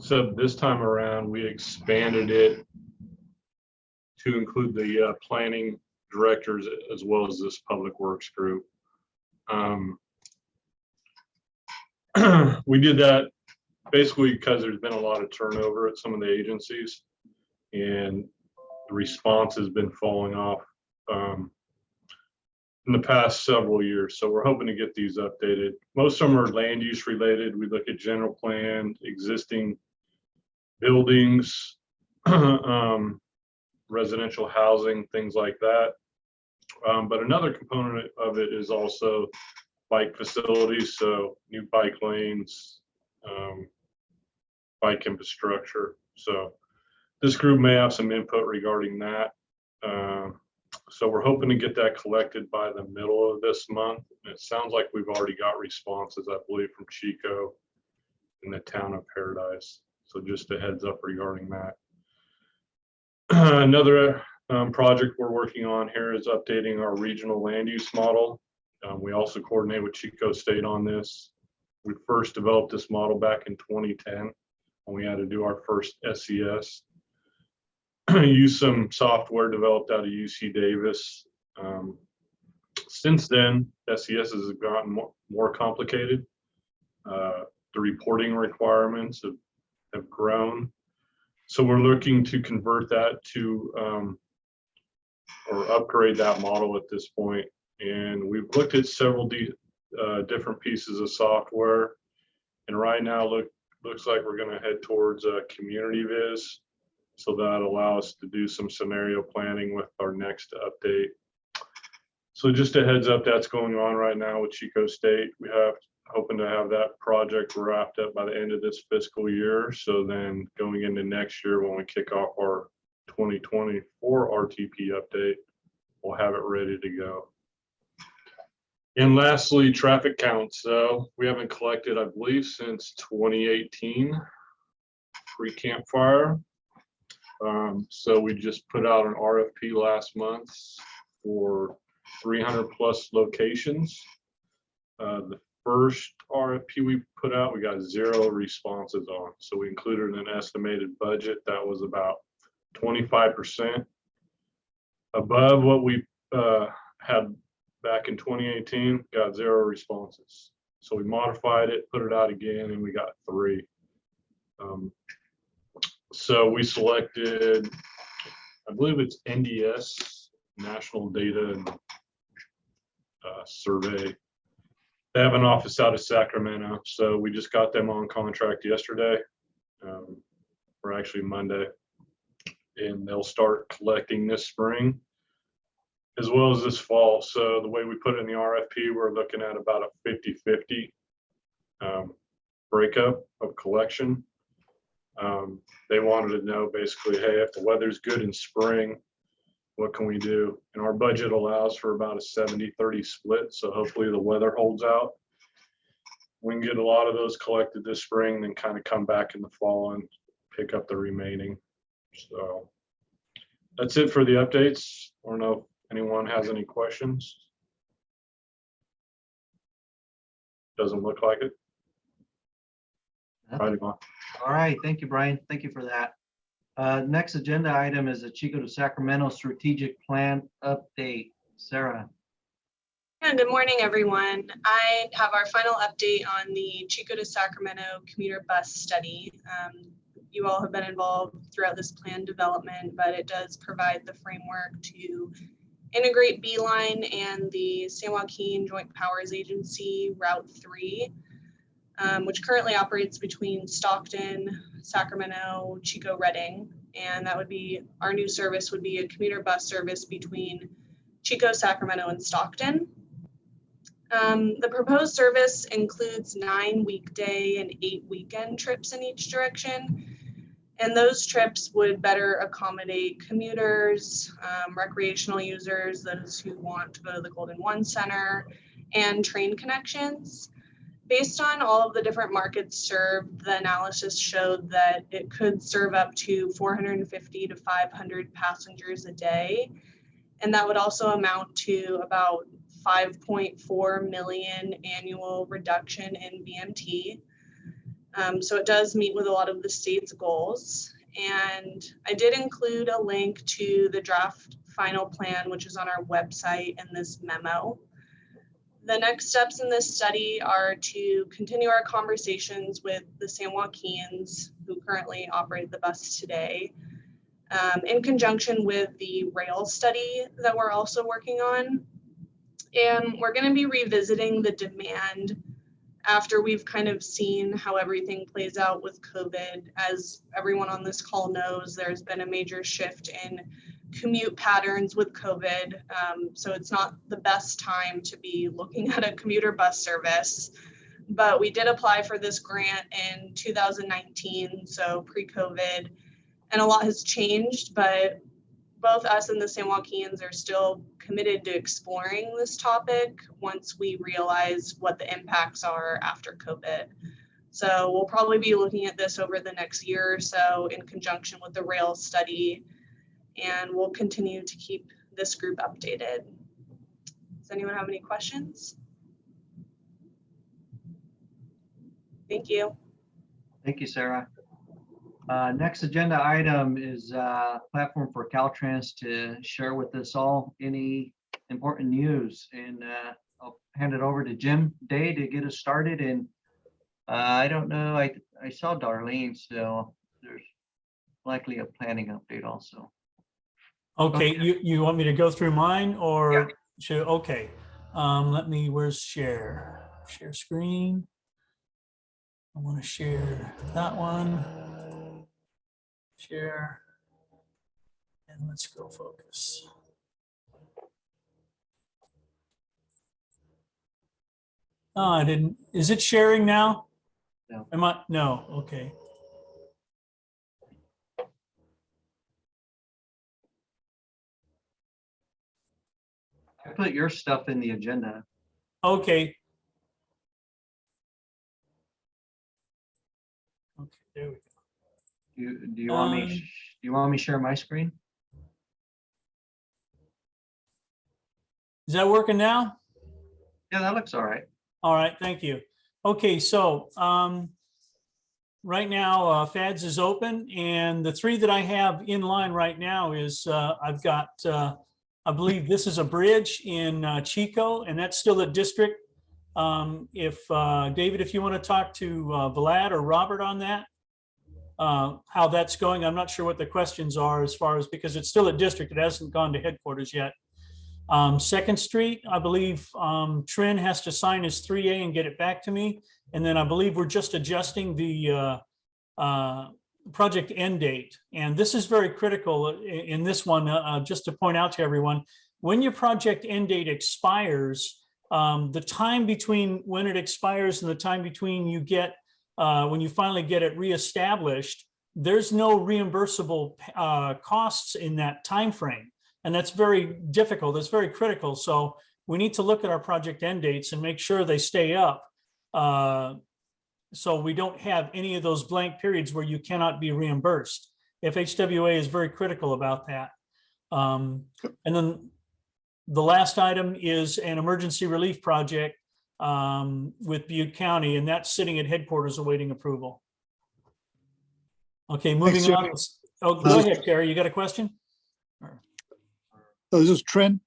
So this time around, we expanded it to include the planning directors as well as this public works group. We did that basically because there's been a lot of turnover at some of the agencies, and the response has been falling off in the past several years. So we're hoping to get these updated. Most of them are land use related. We look at general plan, existing buildings, residential housing, things like that. But another component of it is also bike facilities, so new bike lanes, bike infrastructure. So this group may have some input regarding that. So we're hoping to get that collected by the middle of this month. And it sounds like we've already got responses, I believe, from Chico in the town of Paradise. So just a heads up regarding that. Another project we're working on here is updating our regional land use model. We also coordinate with Chico State on this. We first developed this model back in 2010 when we had to do our first SES. Use some software developed out of UC Davis. Since then, SES has gotten more complicated. The reporting requirements have grown. So we're looking to convert that to or upgrade that model at this point. And we've looked at several different pieces of software. And right now, looks like we're going to head towards Community Viz. So that allow us to do some scenario planning with our next update. So just a heads up, that's going on right now with Chico State. We have hoping to have that project wrapped up by the end of this fiscal year. So then going into next year, when we kick off our 2024 RTP update, we'll have it ready to go. And lastly, traffic counts. So we haven't collected, I believe, since 2018 pre-campfire. So we just put out an RFP last month for 300 plus locations. The first RFP we put out, we got 0 responses on. So we included an estimated budget that was about 25% above what we had back in 2018, got 0 responses. So we modified it, put it out again, and we got 3. So we selected, I believe it's NDS, National Data and Survey. They have an office out of Sacramento, so we just got them on contract yesterday, or actually Monday, and they'll start collecting this spring as well as this fall. So the way we put it in the RFP, we're looking at about a 50-50 breakup of collection. They wanted to know basically, hey, if the weather's good in spring, what can we do? And our budget allows for about a 70-30 split. So hopefully the weather holds out. We can get a lot of those collected this spring, then kind of come back in the fall and pick up the remaining. So that's it for the updates. I don't know if anyone has any questions. Doesn't look like it. Right, All right, thank you, Brian. Thank you for that. Next agenda item is the Chico to Sacramento Strategic Plan Update. Sarah. Yeah, good morning, everyone. I have our final update on the Chico to Sacramento commuter bus study. You all have been involved throughout this plan development, but it does provide the framework to integrate Beeline and the San Joaquin Joint Powers Agency Route 3, which currently operates between Stockton, Sacramento, Chico, Redding. And that would be, our new service would be a commuter bus service between Chico, Sacramento, and Stockton. The proposed service includes 9 weekday and 8 weekend trips in each direction. And those trips would better accommodate commuters, recreational users, those who want to go to the Golden One Center, and train connections. Based on all of the different markets served, the analysis showed that it could serve up to 450 to 500 passengers a day. And that would also amount to about 5.4 million annual reduction in BMT. So it does meet with a lot of the state's goals. And I did include a link to the draft final plan, which is on our website in this memo. The next steps in this study are to continue our conversations with the San Joaquins, who currently operate the bus today, in conjunction with the rail study that we're also working on. And we're going to be revisiting the demand after we've kind of seen how everything plays out with COVID. As everyone on this call knows, there's been a major shift in commute patterns with COVID. So it's not the best time to be looking at a commuter bus service. But we did apply for this grant in 2019, so pre-COVID, and a lot has changed, but both us and the San Joaquins are still committed to exploring this topic once we realize what the impacts are after COVID. So we'll probably be looking at this over the next year or so in conjunction with the rail study, and we'll continue to keep this group updated. Does anyone have any questions? Thank you. Thank you, Sarah. Next agenda item is platform for Caltrans to share with us all any important news. And I'll hand it over to Jim Day to get us started. And I don't know, I saw Darlene, so there's likely a planning update also. Okay, you want me to go through mine or Yeah. should, okay. Let me, where's share? Share screen. I want to share that one. Share. And let's go focus. Oh, I didn't, is it sharing now? No. Am I, no, okay. I put your stuff in the agenda. Okay. Okay, there we go. Do you want me? Do you want me to share my screen? Is that working now? Yeah, that looks all right. All right, thank you. Okay, so right now FADS is open, and the three that I have in line right now is I've got, I believe this is a bridge in Chico, and that's still a district. If David, if you want to talk to Vlad or Robert on that, how that's going, I'm not sure what the questions are as far as, because it's still a district, it hasn't gone to headquarters yet. Second Street, I believe Trin has to sign his 3A and get it back to me. And then I believe we're just adjusting the project end date. And this is very critical in this one, just to point out to everyone, when your project end date expires, the time between when it expires and the time between you get, when you finally get it reestablished, there's no reimbursable costs in that time frame. And that's very difficult. It's very critical. So we need to look at our project end dates and make sure they stay up. So we don't have any of those blank periods where you cannot be reimbursed. FHWA is very critical about that. And then the last item is an emergency relief project with Butte County, and that's sitting at headquarters awaiting approval. Okay, moving on. Oh, go ahead, Terry. You got a question? So this is Trent.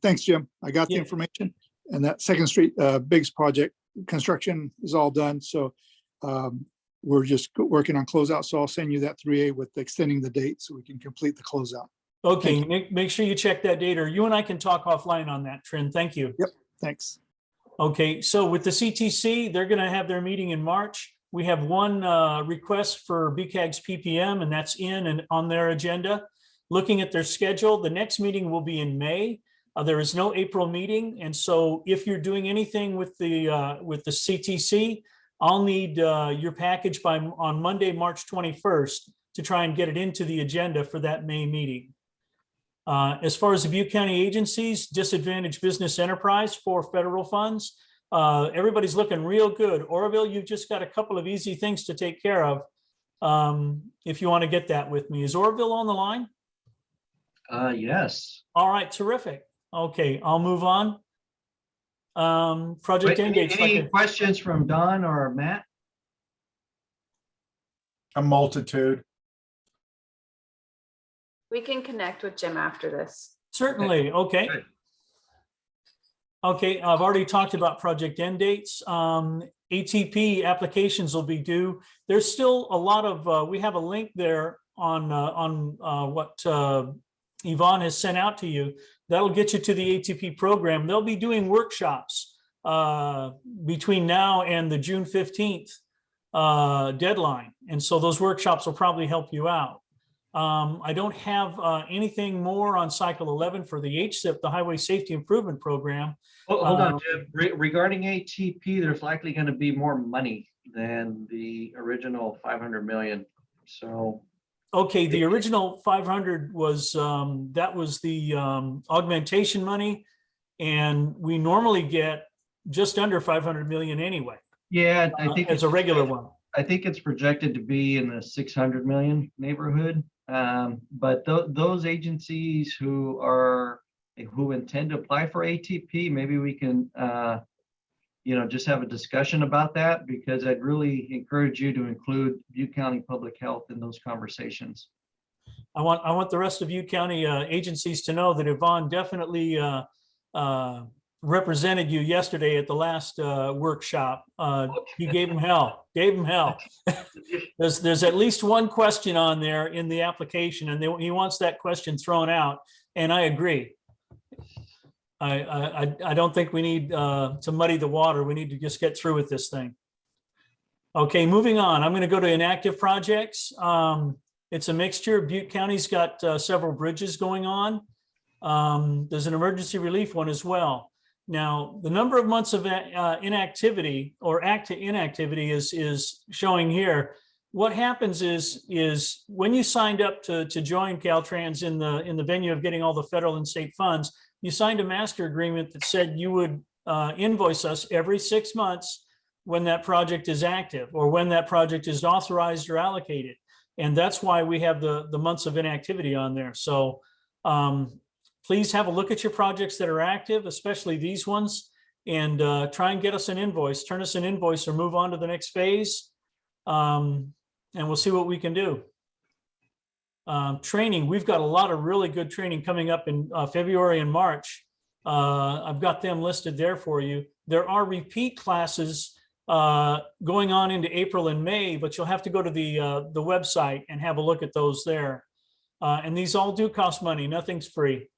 Thanks, Jim. I got the Yeah. information. And that Second Street Biggs project construction is all done. So we're just working on closeout. So I'll send you that 3A with extending the date so we can complete the closeout. Okay, make sure you check that date, or you and I can talk offline on that, Trent. Thank you. Yep, thanks. Okay, so with the CTC, they're going to have their meeting in March. We have one request for BCAG's PPM, and that's in and on their agenda. Looking at their schedule, the next meeting will be in May. There is no April meeting, and so if you're doing anything with the CTC, I'll need your package on Monday, March 21st, to try and get it into the agenda for that May meeting. As far as the Butte County agencies, disadvantaged business enterprise for federal funds, everybody's looking real good. Oroville, you've just got a couple of easy things to take care of. If you want to get that with me. Is Oroville on the line? Yes. All right, terrific. Okay, I'll move on. Project end dates. Any questions from Don or Matt? A multitude. We can connect with Jim after this. Certainly, okay. Good. Okay, I've already talked about project end dates. ATP applications will be due. There's still a lot of, we have a link there on what Yvonne has sent out to you. That'll get you to the ATP program. They'll be doing workshops between now and the June 15th deadline. And so those workshops will probably help you out. I don't have anything more on cycle 11 for the HSIP, the Highway Safety Improvement Program. Hold on, Jim. Regarding ATP, there's likely going to be more money than the original 500 million. So. Okay, the original 500 was, that was the augmentation money. And we normally get just under 500 million anyway. Yeah, I think as a regular one. I think it's projected to be in the 600 million neighborhood. But those agencies who intend to apply for ATP, maybe we can, just have a discussion about that, because I'd really encourage you to include Butte County Public Health in those conversations. I want the rest of you county agencies to know that Yvonne definitely represented you yesterday at the last workshop. He gave him hell. There's at least one question on there in the application, and he wants that question thrown out. And I agree. I don't think we need to muddy the water. We need to just get through with this thing. Okay, moving on. I'm going to go to inactive projects. It's a mixture. Butte County's got several bridges going on. There's an emergency relief one as well. Now, the number of months of inactivity or active inactivity is showing here. What happens is when you signed up to join Caltrans in the venue of getting all the federal and state funds, you signed a master agreement that said you would invoice us every 6 months when that project is active or when that project is authorized or allocated. And that's why we have the months of inactivity on there. So please have a look at your projects that are active, especially these ones, and try and get us an invoice, turn us an invoice, or move on to the next phase. And we'll see what we can do. Training, we've got a lot of really good training coming up in February and March. I've got them listed there for you. There are repeat classes going on into April and May, but you'll have to go to the website and have a look at those there. And these all do cost money. Nothing's free.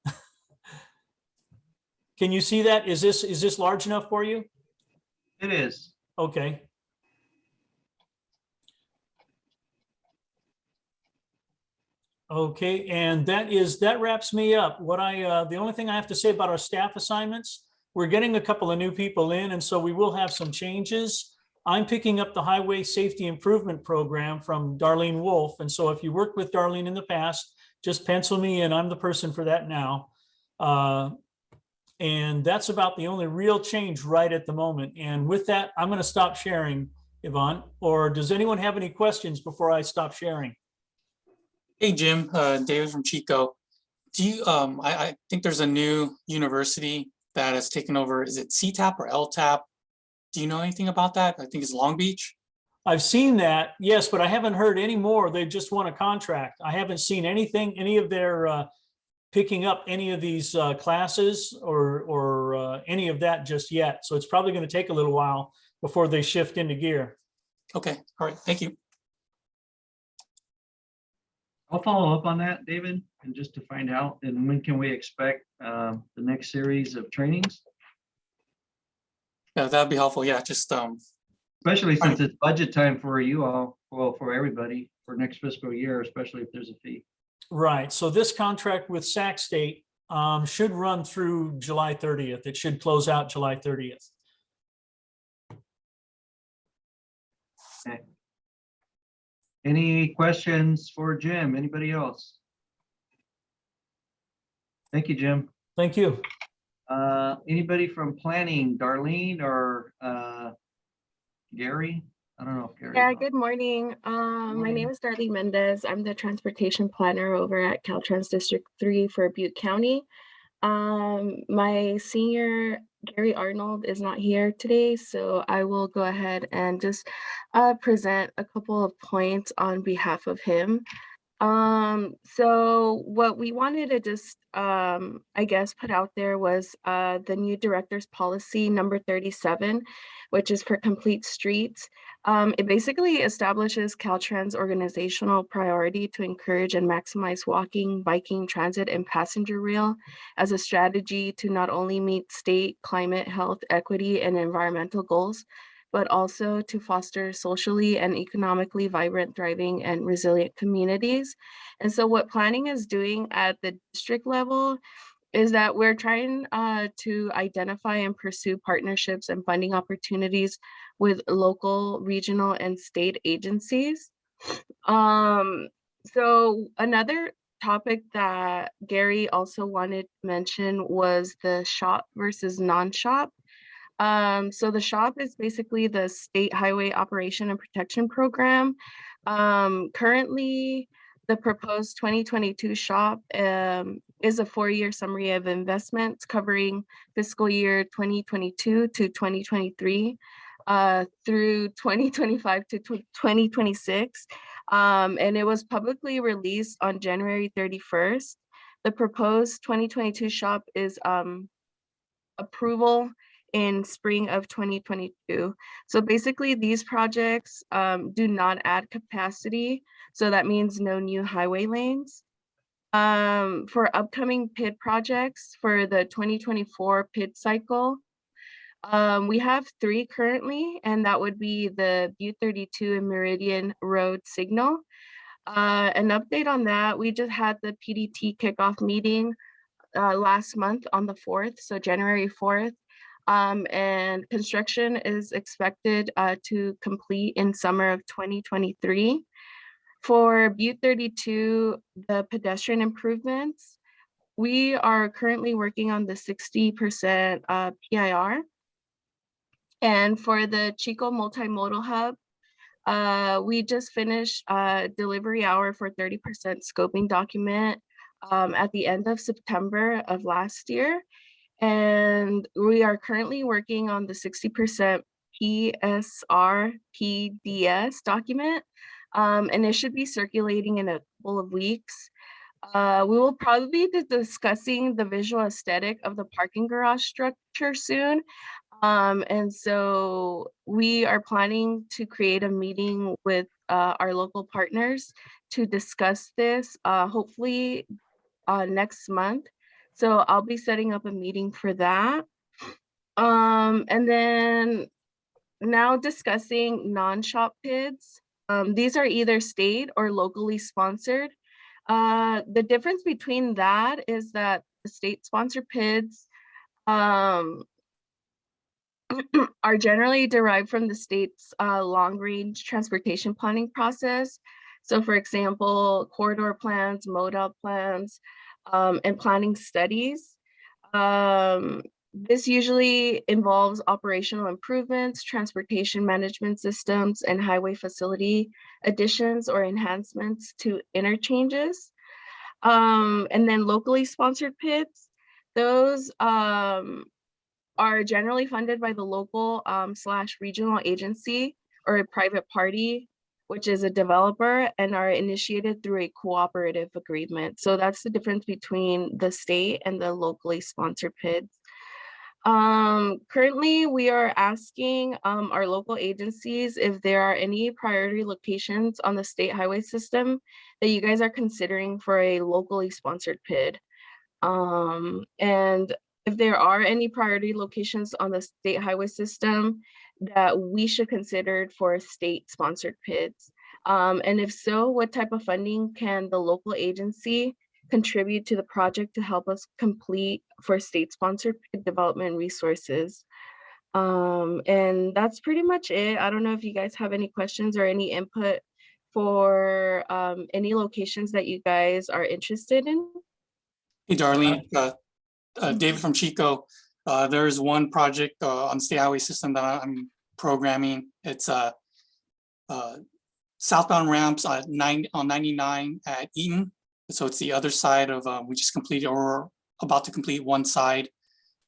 Can you see that? Is this large enough for you? It is. Okay. Okay, and that wraps me up. The only thing I have to say about our staff assignments, we're getting a couple of new people in, and so we will have some changes. I'm picking up the Highway Safety Improvement Program from Darlene Wolf, and so if you worked with Darlene in the past, just pencil me in. I'm the person for that now. And that's about the only real change right at the moment. And with that, I'm going to stop sharing, Yvonne. Or does anyone have any questions before I stop sharing? Hey, Jim, David from Chico. Do you, I think there's a new university that has taken over. Is it CTAP or LTAP? Do you know anything about that? I think it's Long Beach. I've seen that, yes, but I haven't heard any more. They've just won a contract. I haven't seen anything, any of their picking up any of these classes or any of that just yet. So it's probably going to take a little while before they shift into gear. Okay, all right, thank you. I'll follow up on that, David, and just to find out, and when can we expect the next series of trainings? Yeah, that'd be helpful. Yeah, just Especially since it's budget time for you all, well, for everybody for next fiscal year, especially if there's a fee. Right. So this contract with Sac State should run through July 30th. It should close out July 30th. Okay. Any questions for Jim? Anybody else? Thank you, Jim. Thank you. Anybody from planning, Darlene or Gary? I don't know if Gary. Yeah, good morning. My name is Darlene Mendez. I'm the transportation planner over at Caltrans District 3 for Butte County. My senior Gary Arnold is not here today, so I will go ahead and just present a couple of points on behalf of him. So what we wanted to just, I guess, put out there was the new director's policy number 37, which is for complete streets. It basically establishes Caltrans' organizational priority to encourage and maximize walking, biking, transit, and passenger rail as a strategy to not only meet state, climate, health, equity, and environmental goals, but also to foster socially and economically vibrant, thriving, and resilient communities. And so what planning is doing at the district level is that we're trying to identify and pursue partnerships and funding opportunities with local, regional, and state agencies. So another topic that Gary also wanted to mention was the shop versus non-shop. So the SHOP is basically the State Highway Operation and Protection Program. Currently, the proposed 2022 SHOP is a 4-year summary of investments covering fiscal year 2022 to 2023 through 2025 to 2026. And it was publicly released on January 31st. The proposed 2022 SHOP is approval in spring of 2022. So basically these projects do not add capacity. So that means no new highway lanes. For upcoming PID projects for the 2024 PID cycle, we have 3 currently, and that would be the Butte 32 and Meridian Road signal. An update on that, we just had the PDT kickoff meeting last month on the 4th, so January 4th. And construction is expected to complete in summer of 2023. For Butte 32, the pedestrian improvements, we are currently working on the 60% PIR. And for the Chico Multimodal Hub, we just finished delivery hour for 30% scoping document at the end of September of last year. And we are currently working on the 60% PSR PDS document, and it should be circulating in a couple of weeks. We will probably be discussing the visual aesthetic of the parking garage structure soon. And so we are planning to create a meeting with our local partners to discuss this, hopefully next month. So I'll be setting up a meeting for that. And then now discussing non-shop PIDs. These are either state or locally sponsored. The difference between that is that the state-sponsored PIDs are generally derived from the state's long-range transportation planning process. So for example, corridor plans, modal plans, and planning studies. This usually involves operational improvements, transportation management systems, and highway facility additions or enhancements to interchanges. And then locally sponsored PIDs, those are generally funded by the local / regional agency or a private party, which is a developer, and are initiated through a cooperative agreement. So that's the difference between the state and the locally sponsored PIDs. Currently, we are asking our local agencies if there are any priority locations on the state highway system that you guys are considering for a locally sponsored PID. And if there are any priority locations on the state highway system that we should consider for state-sponsored PIDs. And if so, what type of funding can the local agency contribute to the project to help us complete for state-sponsored PID development resources? And that's pretty much it. I don't know if you guys have any questions or any input for any locations that you guys are interested in. Hey, Darlene, David from Chico. There's one project on the state highway system that I'm programming. It's southbound ramps on 99 at Eaton. So it's the other side of, we just completed about to complete one side.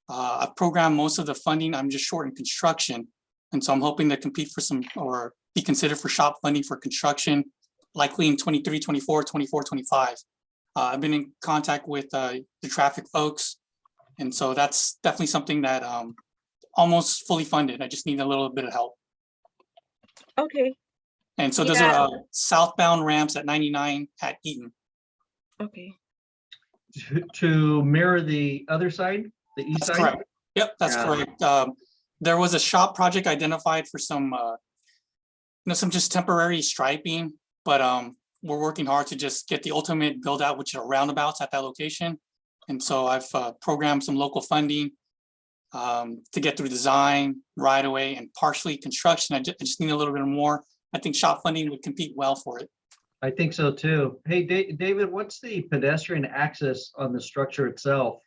I've programmed most of the funding. I'm just short in construction. And so I'm hoping to compete for some or be considered for shop funding for construction, likely in 23, 24, 24, 25. I've been in contact with the traffic folks. And so that's definitely something that almost fully funded. I just need a little bit of help. Okay, And so those Yeah. are southbound ramps at 99 at Eaton. okay. To mirror the other side, the east That's side? correct. Yep, that's Yeah. correct. There was a shop project identified for some, some just temporary striping, but we're working hard to just get the ultimate build out, which are roundabouts at that location. And so I've programmed some local funding to get through design, right away, and partially construction. I just need a little bit more. I think shop funding would compete well for it. I think so too. Hey, David, what's the pedestrian access on the structure itself?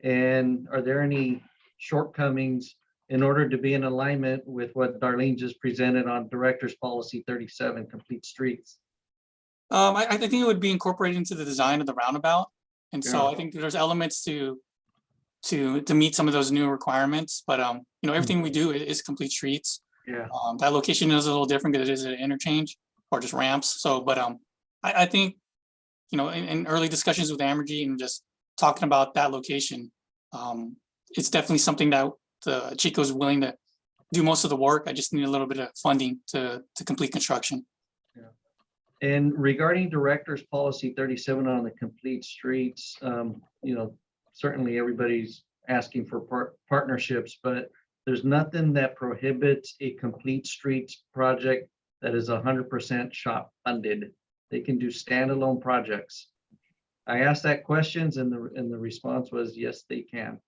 And are there any shortcomings in order to be in alignment with what Darlene just presented on Director's Policy 37, Complete Streets? I think it would be incorporated into the design of the roundabout. And so Yeah. I think there's elements to meet some of those new requirements, but everything we do is complete streets. Yeah. That location is a little different because it is an interchange or just ramps. So, but I think, in early discussions with Amergy and just talking about that location, it's definitely something that the Chico is willing to do most of the work. I just need a little bit of funding to complete construction. And regarding Director's Policy 37 on the complete streets, certainly everybody's asking for partnerships, but there's nothing that prohibits a complete streets project that is 100% shop funded. They can do standalone projects. I asked that questions and the response was, yes, they can.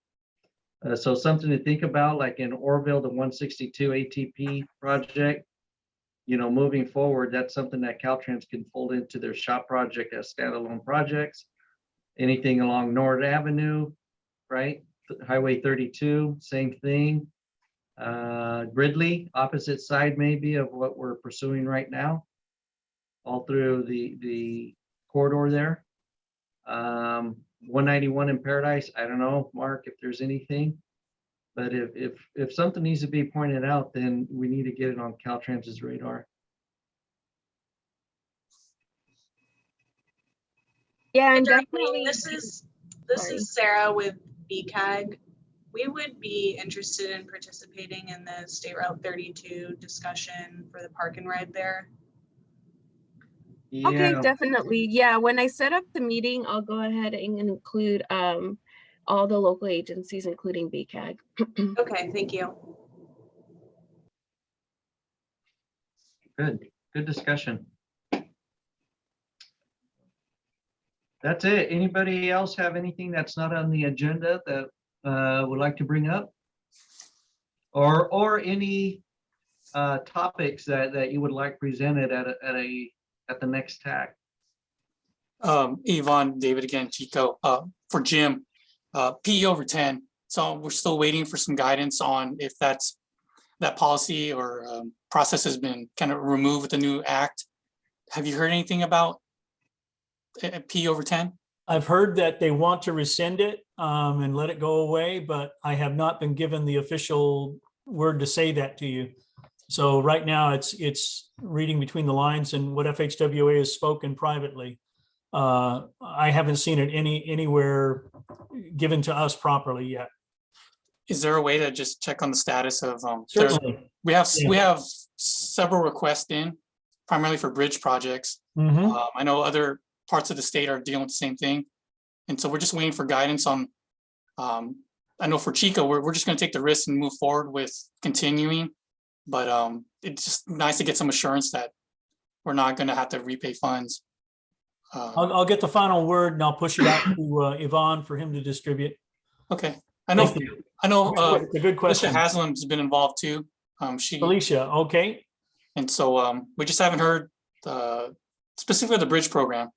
So something to think about, like in Orville, the 162 ATP project, moving forward, that's something that Caltrans can fold into their shop project as standalone projects. Anything along North Avenue, right? Highway 32, same thing. Gridley, opposite side maybe of what we're pursuing right now, all through the corridor there. 191 in Paradise, I don't know, Mark, if there's anything. But if something needs to be pointed out, then we need to get it on Caltrans's radar. Yeah, and Darlene, definitely. This is Sorry. Sarah with BCAG. We would be interested in participating in the State Route 32 discussion for the park and ride there. Okay, Yeah, definitely. Yeah, when I set up the meeting, I'll go ahead and include all the local agencies, including BCAG. Okay, thank you. good discussion. That's it. Anybody else have anything that's not on the agenda that would like to bring up? Or any topics that you would like presented at the next TAC? Yvonne, David again, Chico, for Jim, PE over 10. So we're still waiting for some guidance on if that policy or process has been kind of removed with the new act. Have you heard anything about PE over 10? I've heard that they want to rescind it and let it go away, but I have not been given the official word to say that to you. So right now it's reading between the lines and what FHWA has spoken privately. I haven't seen it anywhere given to us properly yet. Is there a way to just check on the status of Certainly. we have Yeah. several requests in, primarily for bridge projects. Mhm. I know other parts of the state are dealing with the same thing. And so we're just waiting for guidance on, I know for Chico, we're just going to take the risk and move forward with continuing. But it's just nice to get some assurance that we're not going to have to repay funds. I'll get the final word and I'll push it out to Yvonne for him to distribute. Okay. I know Thank you. It's a good Mr. question. Haslam's been involved too. Alicia, okay. And so we just haven't heard specifically the bridge program.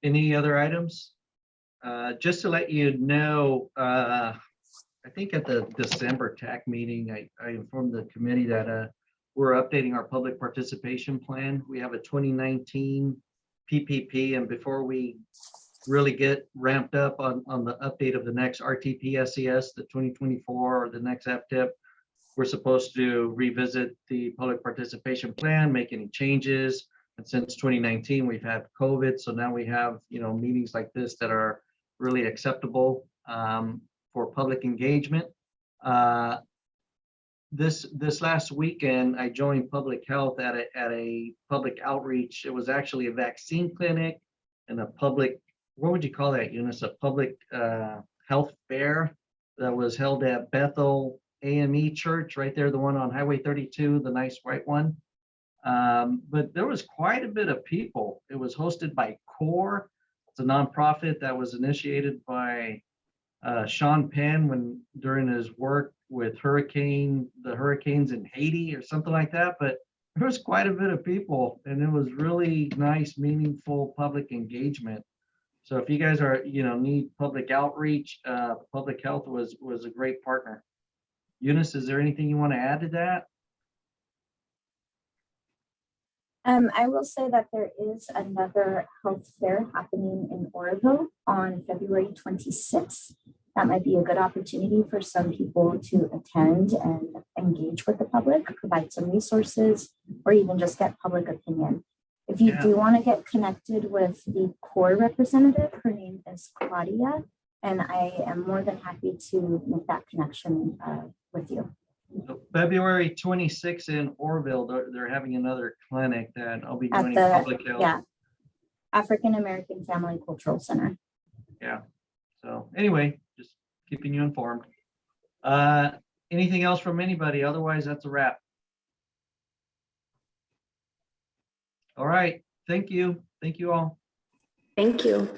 Any other items? Just to let you know, I think at the December TAC meeting, I informed the committee that we're updating our public participation plan. We have a 2019 PPP, and before we really get ramped up on the update of the next RTP SES, the 2024 or the next FTIP. We're supposed to revisit the public participation plan, make any changes. And since 2019, we've had COVID. So now we have, meetings like this that are really acceptable for public engagement. This last weekend, I joined public health at a public outreach. It was actually a vaccine clinic and a public, what would you call that, Eunice? A public health fair that was held at Bethel AME Church, right there, the one on Highway 32, the nice white one. But there was quite a bit of people. It was hosted by CORE. It's a nonprofit that was initiated by Sean Penn during his work with the hurricanes in Haiti or something like that. But there was quite a bit of people, and it was really nice, meaningful public engagement. So if you guys are, need public outreach, public health was a great partner. Eunice, is there anything you want to add to that? I will say that there is another health fair happening in Oroville on February 26th. That might be a good opportunity for some people to attend and engage with the public, provide some resources, or even just get public opinion. If you do want to get connected with the CORE representative, her name is Claudia, and I am more than happy to make that connection with you. So February 26th in Oroville, they're having another clinic that I'll be At joining the public health. African American Family Cultural Center. Yeah. So anyway, just keeping you informed. Anything else from anybody? Otherwise, that's a wrap. All right. Thank you. Thank you all. Thank you.